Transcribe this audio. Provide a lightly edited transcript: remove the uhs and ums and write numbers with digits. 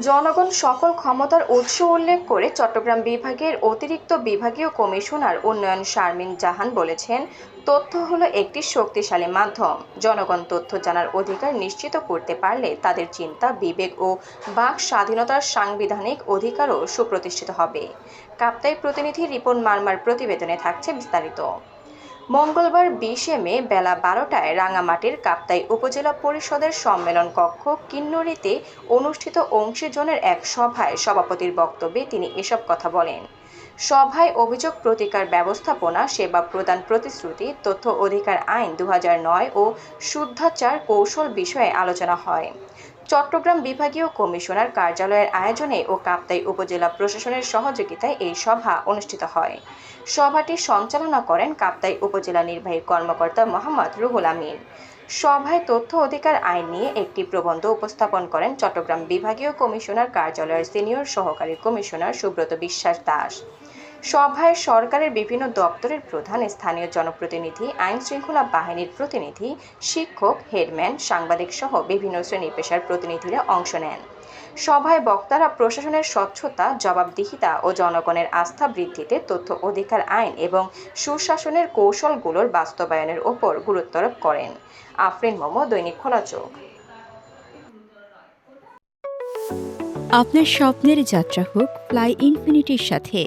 জনগণ সকল ক্ষমতার উৎস উল্লেখ করে চট্টগ্রাম বিভাগের অতিরিক্ত বিভাগীয় কমিশনার উন্নয়ন শারমিন জাহান বলেছেন, তথ্য হলো একটি শক্তিশালী মাধ্যম। জনগণ তথ্য জানার অধিকার নিশ্চিত করতে পারলে তাদের চিন্তা, বিবেক ও বাক স্বাধীনতার সাংবিধানিক অধিকারও সুপ্রতিষ্ঠিত হবে। কাপ্তাই প্রতিনিধি রিপন মারমার প্রতিবেদনে থাকছে বিস্তারিত। মঙ্গলবার ২০ মে বেলা ১২টায় রাঙামাটির কাপ্তাই উপজেলা পরিষদের সম্মেলন কক্ষ কিন্নরিতে অনুষ্ঠিত অংশীজনের এক সভায় সভাপতির বক্তব্যে তিনি এসব কথা বলেন। সভায় অভিযোগ প্রতিকার ব্যবস্থাপনা, সেবা প্রদান প্রতিশ্রুতি, তথ্য অধিকার আইন ২০০৯ ও শুদ্ধাচার কৌশল বিষয়ে আলোচনা হয়। চট্টগ্রাম বিভাগীয় কমিশনার কার্যালয়ের আয়োজনে ও কাপ্তাই উপজেলা প্রশাসনের সহযোগিতায় এই সভা অনুষ্ঠিত হয়। সভাটি সঞ্চালনা করেন কাপ্তাই উপজেলা নির্বাহী কর্মকর্তা মোহাম্মদ রুহুল আমিন। সভায় তথ্য অধিকার আইন নিয়ে একটি প্রবন্ধ উপস্থাপন করেন চট্টগ্রাম বিভাগীয় কমিশনার কার্যালয়ের সিনিয়র সহকারী কমিশনার সুব্রত বিশ্বাস দাস। সভায় সরকারের বিভিন্ন দপ্তরের প্রধান, স্থানীয় জনপ্রতিনিধি, আইন শৃঙ্খলা বাহিনীর প্রতিনিধি, শিক্ষক, হেডম্যান, সাংবাদিক সহ বিভিন্ন শ্রেণী পেশার প্রতিনিধিরা অংশ নেন। সভায় বক্তারা প্রশাসনের স্বচ্ছতা, জবাবদিহিতা ও জনগণের আস্থা বৃদ্ধিতে তথ্য অধিকার আইন এবং সুশাসনের কৌশলগুলোর বাস্তবায়নের ওপর গুরুত্বারোপ করেন। আফরিন মোমো, দৈনিক খোলা চোখ। আপনার স্বপ্নের যাত্রা হোক ফ্লাই ইনফিনিটির সাথে।